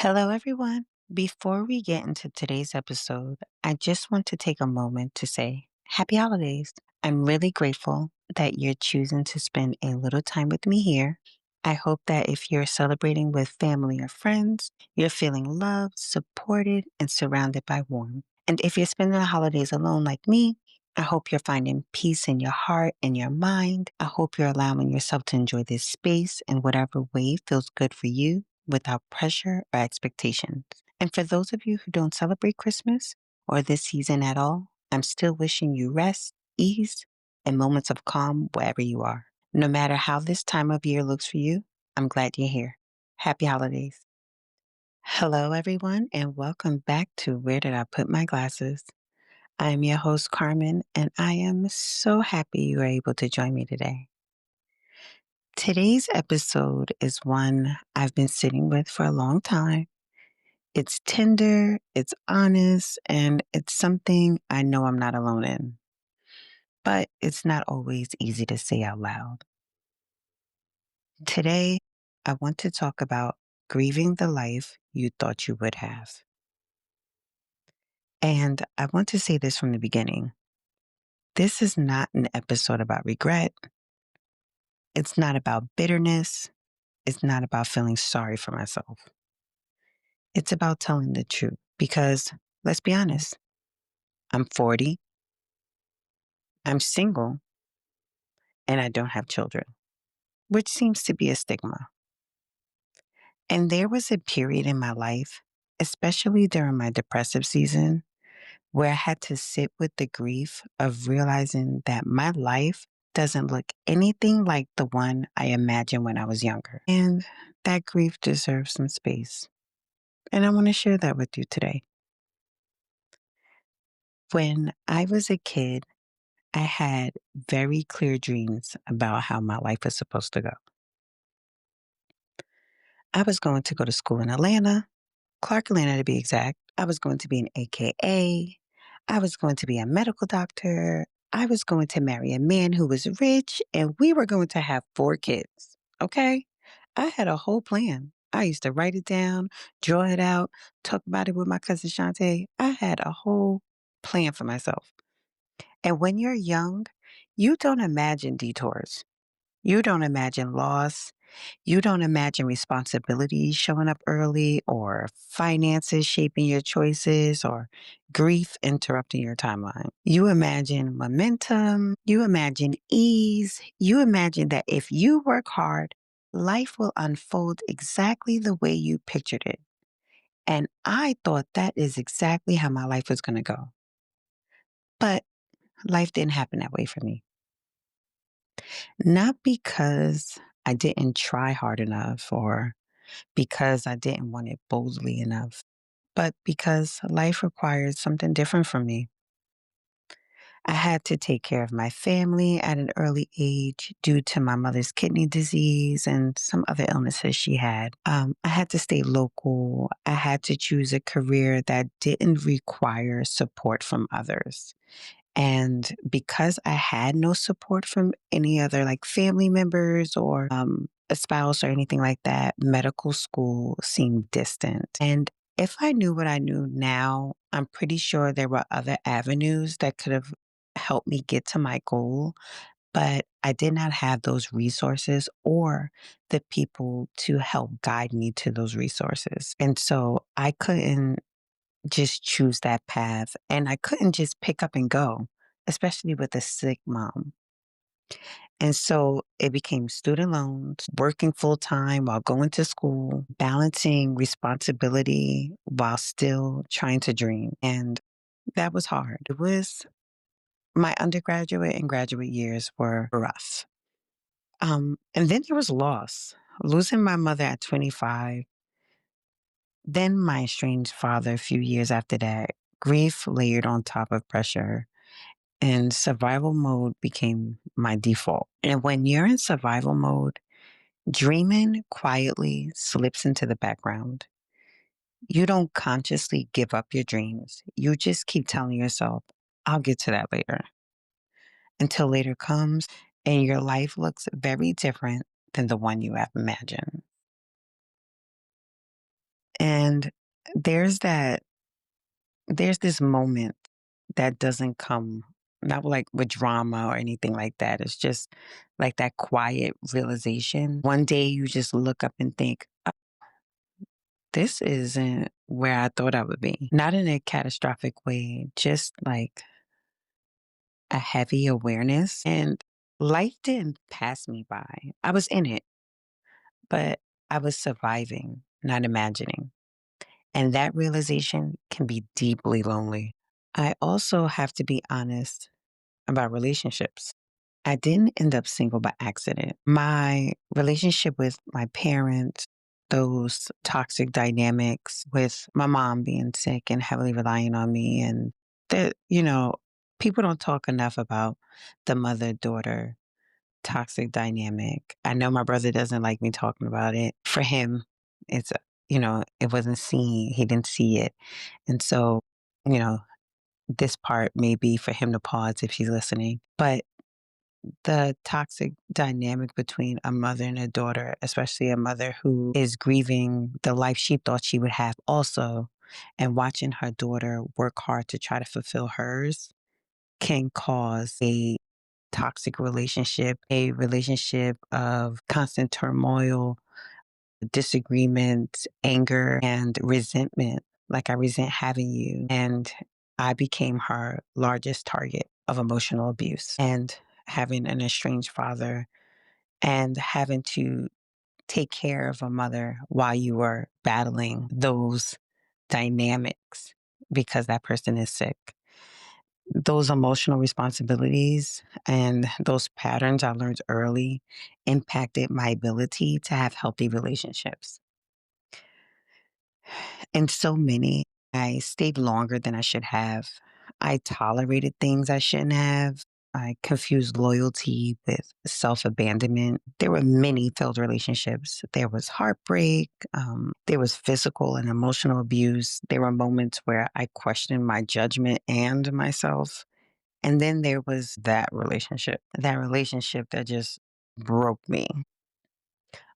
Hello, everyone. Before we get into today's episode, I just want to take a moment to say happy holidays. I'm really grateful that you're choosing to spend a little time with me here. I hope that if you're celebrating with family or friends, you're feeling loved, supported, and surrounded by warmth. And if you're spending the holidays alone like me, I hope you're finding peace in your heart and your mind. I hope you're allowing yourself to enjoy this space in whatever way feels good for you without pressure or expectations. And for those of you who don't celebrate Christmas or this season at all, I'm still wishing you rest, ease, and moments of calm wherever you are. No matter how this time of year looks for you, I'm glad you're here. Happy holidays. Hello, everyone, and welcome back to Where Did I Put My Glasses? I'm your host, Carmen, and I am so happy you are able to join me today. Today's episode is one I've been sitting with for a long time. It's tender, it's honest, and it's something I know I'm not alone in. But it's not always easy to say out loud. Today, I want to talk about grieving the life you thought you would have. And I want to say this from the beginning. This is not an episode about regret. It's not about bitterness. It's not about feeling sorry for myself. It's about telling the truth because, let's be honest, I'm 40, I'm single, and I don't have children, which seems to be a stigma. And there was a period in my life, especially during my depressive season, where I had to sit with the grief of realizing that my life doesn't look anything like the one I imagined when I was younger. And that grief deserves some space. And I want to share that with you today. When I was a kid, I had very clear dreams about how my life was supposed to go. I was going to go to school in Atlanta, Clark, Atlanta to be exact. I was going to be an AKA. I was going to be a medical doctor. I was going to marry a man who was rich, and we were going to have 4 kids. Okay? I had a whole plan. I used to write it down, draw it out, talk about it with my cousin Shantae. I had a whole plan for myself. And when you're young, you don't imagine detours. You don't imagine loss. You don't imagine responsibilities showing up early or finances shaping your choices or grief interrupting your timeline. You imagine momentum. You imagine ease. You imagine that if you work hard, life will unfold exactly the way you pictured it. And I thought that is exactly how my life was going to go. But life didn't happen that way for me. Not because I didn't try hard enough or because I didn't want it boldly enough, but because life required something different from me. I had to take care of my family at an early age due to my mother's kidney disease and some other illnesses she had. I had to stay local. I had to choose a career that didn't require support from others. And because I had no support from any other like family members or a spouse or anything like that, medical school seemed distant. And if I knew what I knew now, I'm pretty sure there were other avenues that could have helped me get to my goal. But I did not have those resources or the people to help guide me to those resources. And so I couldn't just choose that path. And I couldn't just pick up and go, especially with a sick mom. And so it became student loans, working full time while going to school, balancing responsibility while still trying to dream. And that was hard. It was my undergraduate and graduate years were rough. And then there was loss, losing my mother at 25, then my estranged father a few years after that, grief layered on top of pressure, and survival mode became my default. And when you're in survival mode, dreaming quietly slips into the background. You don't consciously give up your dreams. You just keep telling yourself, I'll get to that later. Until later comes and your life looks very different than the one you have imagined. And there's that there's this moment that doesn't come not like with drama or anything like that. It's just like that quiet realization. One day you just look up and think, "Oh, this isn't where I thought I would be." Not in a catastrophic way, just like a heavy awareness. And life didn't pass me by. I was in it, but I was surviving, not imagining. And that realization can be deeply lonely. I also have to be honest about relationships. I didn't end up single by accident. My relationship with my parents, those toxic dynamics with my mom being sick and heavily relying on me, and that, people don't talk enough about the mother daughter toxic dynamic. I know my brother doesn't like me talking about it. For him, it's, it wasn't seen. He didn't see it. And so, you know, this part may be for him to pause if he's listening. But the toxic dynamic between a mother and a daughter, especially a mother who is grieving the life she thought she would have also, and watching her daughter work hard to try to fulfill hers, can cause a toxic relationship, a relationship of constant turmoil, disagreement, anger, and resentment. Like, I resent having you. And I became her largest target of emotional abuse. And having an estranged father and having to take care of a mother while you were battling those dynamics because that person is sick. Those emotional responsibilities and those patterns I learned early impacted my ability to have healthy relationships. And so many, I stayed longer than I should have. I tolerated things I shouldn't have. I confused loyalty with self abandonment. There were many failed relationships. There was heartbreak. There was physical and emotional abuse. There were moments where I questioned my judgment and myself. And then there was that relationship that just broke me.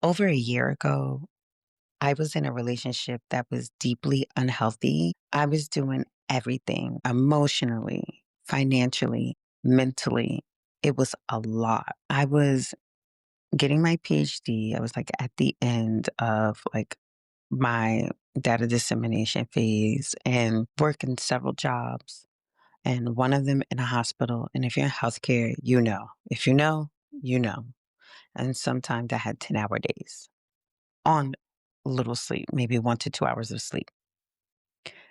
Over a year ago, I was in a relationship that was deeply unhealthy. I was doing everything emotionally, financially, mentally. It was a lot. I was getting my PhD. I was like at the end of like my data dissemination phase and working several jobs, and one of them in a hospital. And if you're in healthcare, you know. If you know, you know. And sometimes I had 10-hour days on little sleep, maybe 1 to 2 hours of sleep.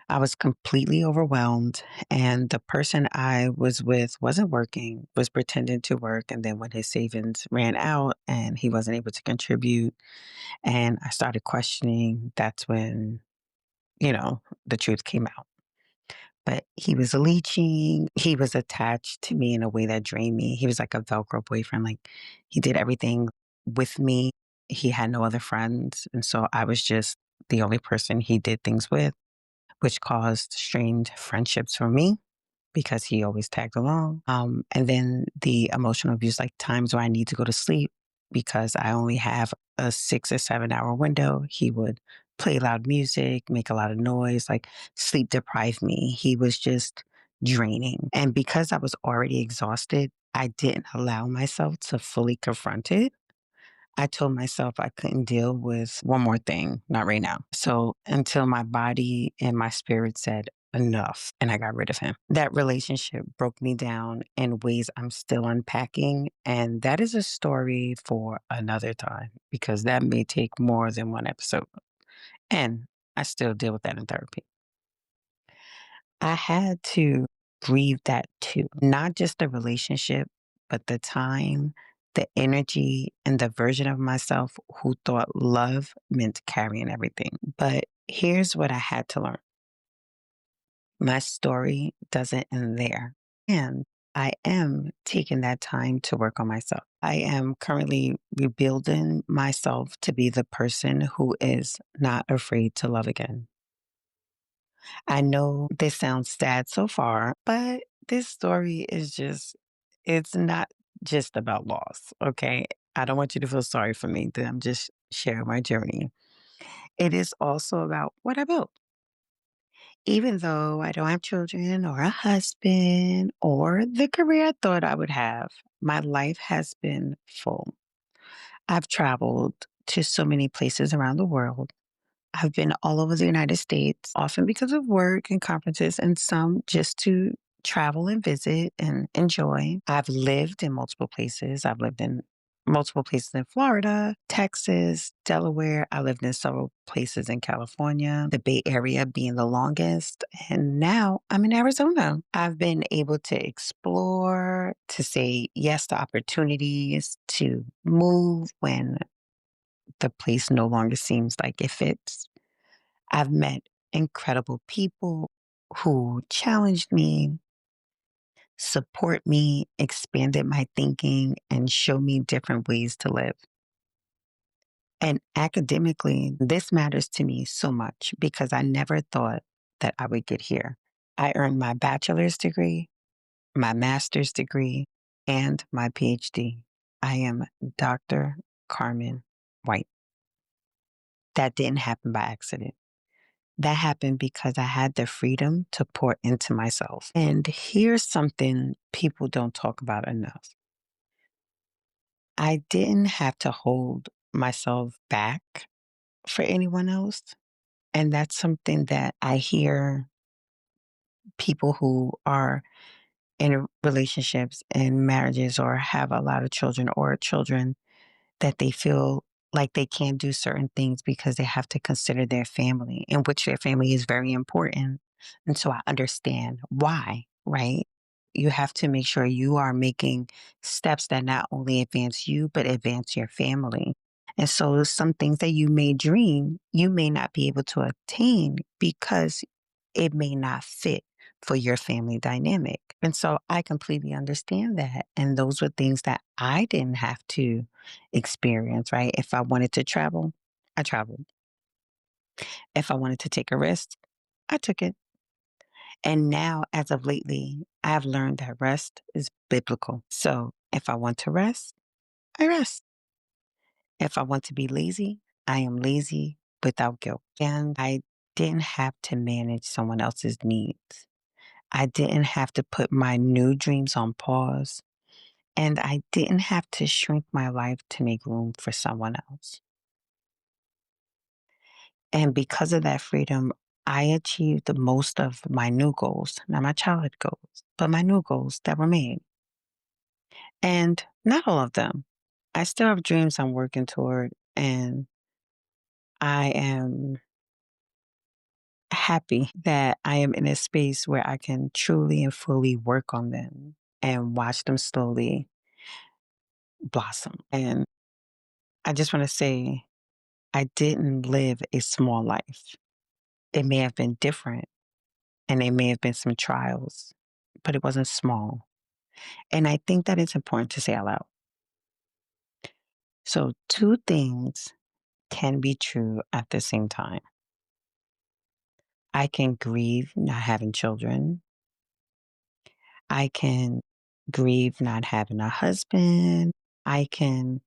I was completely overwhelmed, and the person I was with wasn't working, was pretending to work. And then when his savings ran out and he wasn't able to contribute, and I started questioning, that's when, the truth came out. But he was leeching. He was attached to me in a way that drained me. He was like a Velcro boyfriend. Like, he did everything with me. He had no other friends. And so I was just the only person he did things with, which caused strained friendships for me because he always tagged along. And then the emotional abuse, like times where I need to go to sleep because I only have a 6 or 7 hour window. He would play loud music, make a lot of noise, like sleep deprive me. He was just draining. And because I was already exhausted, I didn't allow myself to fully confront it. I told myself I couldn't deal with one more thing, not right now. So until my body and my spirit said enough and I got rid of him. That relationship broke me down in ways I'm still unpacking. And that is a story for another time because that may take more than one episode. And I still deal with that in therapy. I had to grieve that too, not just the relationship, but the time, the energy, and the version of myself who thought love meant carrying everything. But here's what I had to learn: my story doesn't end there. And I am taking that time to work on myself. I am currently rebuilding myself to be the person who is not afraid to love again. I know this sounds sad so far, but this story is just, it's not just about loss, okay? I don't want you to feel sorry for me that I'm just sharing my journey. It is also about what I built. Even though I don't have children or a husband or the career I thought I would have, my life has been full. I've traveled to so many places around the world. I've been all over the United States, often because of work and conferences, and some just to travel and visit and enjoy. I've lived in multiple places. I've lived in multiple places in Florida, Texas, Delaware. I lived in several places in California, the Bay Area being the longest. And now I'm in Arizona. I've been able to explore, to say yes to opportunities, to move when the place no longer seems like it fits. I've met incredible people who challenged me, support me, expanded my thinking, and show me different ways to live. And academically, this matters to me so much because I never thought that I would get here. I earned my bachelor's degree, my master's degree, and my PhD. I am Dr. Carmen White. That didn't happen by accident. That happened because I had the freedom to pour into myself. And here's something people don't talk about enough. I didn't have to hold myself back for anyone else. And that's something that I hear people who are in relationships and marriages or have a lot of children or children that they feel like they can't do certain things because they have to consider their family, in which their family is very important. And so I understand why, right? You have to make sure you are making steps that not only advance you, but advance your family. And so some things that you may dream, you may not be able to attain because it may not fit for your family dynamic. And so I completely understand that. And those were things that I didn't have to experience, right? If I wanted to travel, I traveled. If I wanted to take a risk, I took it. And now, as of lately, I've learned that rest is biblical. So if I want to rest, I rest. If I want to be lazy, I am lazy without guilt. And I didn't have to manage someone else's needs. I didn't have to put my new dreams on pause. And I didn't have to shrink my life to make room for someone else. And because of that freedom, I achieved the most of my new goals, not my childhood goals, but my new goals that were made. And not all of them. I still have dreams I'm working toward, and I am happy that I am in a space where I can truly and fully work on them and watch them slowly blossom. And I just want to say, I didn't live a small life. It may have been different and there may have been some trials, but it wasn't small. And I think that it's important to say out loud. So, two things can be true at the same time. I can grieve not having children. I can grieve not having a husband. I can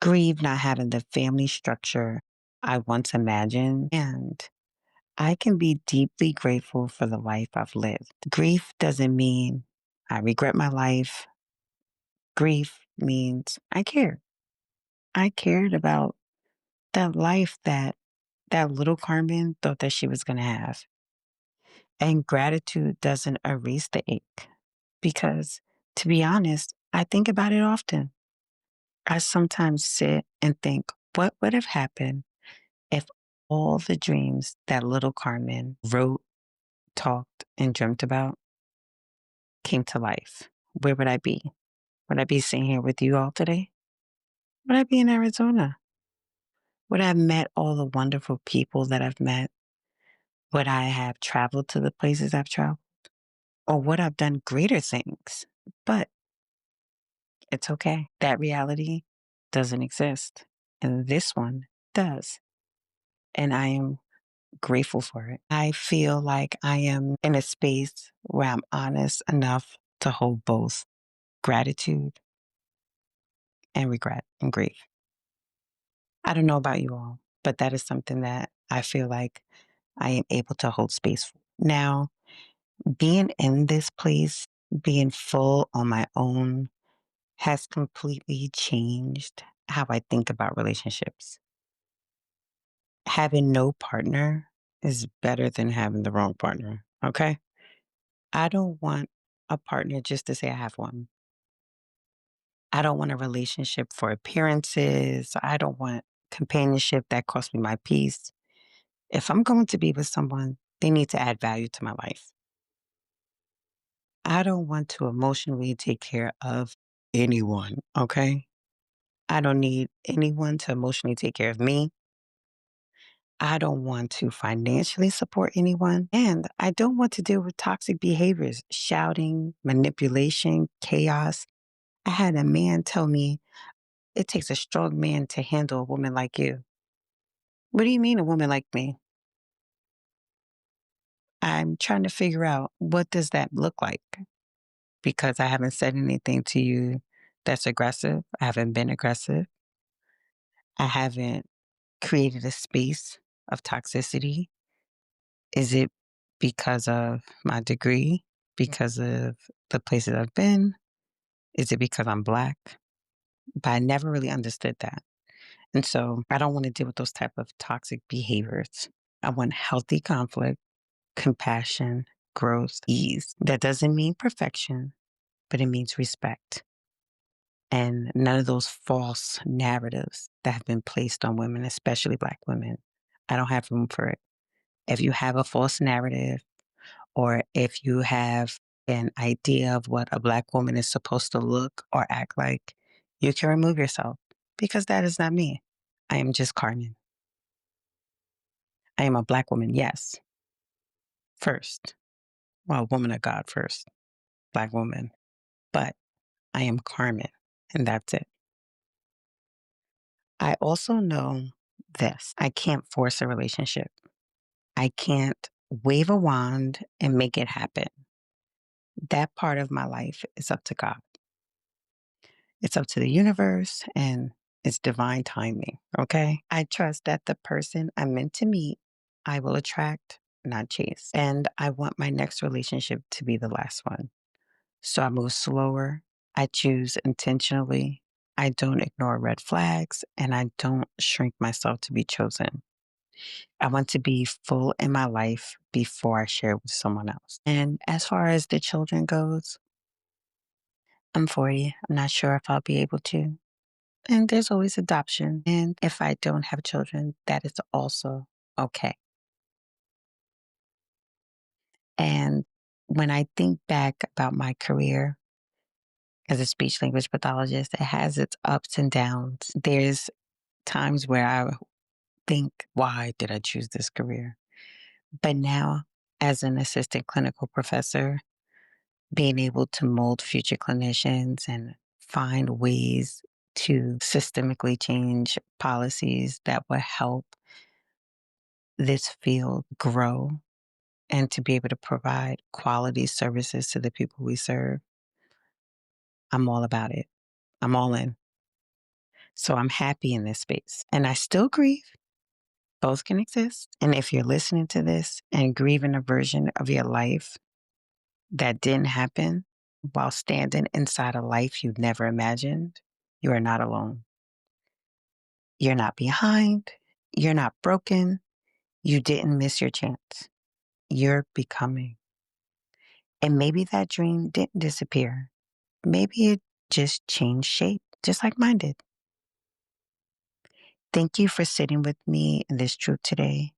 grieve not having the family structure I once imagined. And I can be deeply grateful for the life I've lived. Grief doesn't mean I regret my life. Grief means I cared. I cared about that life that that little Carmen thought that she was going to have. And gratitude doesn't erase the ache because, to be honest, I think about it often. I sometimes sit and think, what would have happened if all the dreams that little Carmen wrote, talked, and dreamt about came to life? Where would I be? Would I be sitting here with you all today? Would I be in Arizona? Would I have met all the wonderful people that I've met? Would I have traveled to the places I've traveled? Or would I've done greater things? But it's okay. That reality doesn't exist. And this one does. And I am grateful for it. I feel like I am in a space where I'm honest enough to hold both gratitude and regret and grief. I don't know about you all, but that is something that I feel like I am able to hold space for. Now, being in this place, being full on my own, has completely changed how I think about relationships. Having no partner is better than having the wrong partner. Okay. I don't want a partner just to say I have one. I don't want a relationship for appearances. I don't want companionship that costs me my peace. If I'm going to be with someone, they need to add value to my life. I don't want to emotionally take care of anyone. Okay. I don't need anyone to emotionally take care of me. I don't want to financially support anyone. And I don't want to deal with toxic behaviors, shouting, manipulation, chaos. I had a man tell me it takes a strong man to handle a woman like you. What do you mean, a woman like me? I'm trying to figure out what does that look like because I haven't said anything to you that's aggressive. I haven't been aggressive. I haven't created a space of toxicity. Is it because of my degree? Because of the places I've been? Is it because I'm Black? But I never really understood that. And so I don't want to deal with those type of toxic behaviors. I want healthy conflict, compassion, growth, ease. That doesn't mean perfection, but it means respect. And none of those false narratives that have been placed on women, especially Black women. I don't have room for it. If you have a false narrative, or if you have an idea of what a Black woman is supposed to look or act like, you can remove yourself because that is not me. I am just Carmen. I am a Black woman, yes, first. Well, woman of God first, Black woman. But I am Carmen, and that's it. I also know this: I can't force a relationship. I can't wave a wand and make it happen. That part of my life is up to God. It's up to the universe and it's divine timing. Okay. I trust that the person I'm meant to meet, I will attract, not chase. And I want my next relationship to be the last one. So I move slower. I choose intentionally. I don't ignore red flags and I don't shrink myself to be chosen. I want to be full in my life before I share with someone else. And as far as the children goes, I'm 40. I'm not sure if I'll be able to. And there's always adoption. And if I don't have children, that is also okay. And when I think back about my career as a speech language pathologist, it has its ups and downs. There's times where I think, why did I choose this career? But now, as an assistant clinical professor, being able to mold future clinicians and find ways to systemically change policies that will help this field grow and to be able to provide quality services to the people we serve, I'm all about it. I'm all in. So I'm happy in this space. And I still grieve. Both can exist. And if you're listening to this and grieving a version of your life that didn't happen while standing inside a life you never imagined, you are not alone. You're not behind. You're not broken. You didn't miss your chance. You're becoming. And maybe that dream didn't disappear. Maybe it just changed shape, just like mine did. Thank you for sitting with me in this truth today.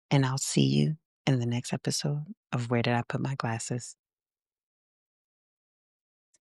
And I'll see you in the next episode of Where Did I Put My Glasses?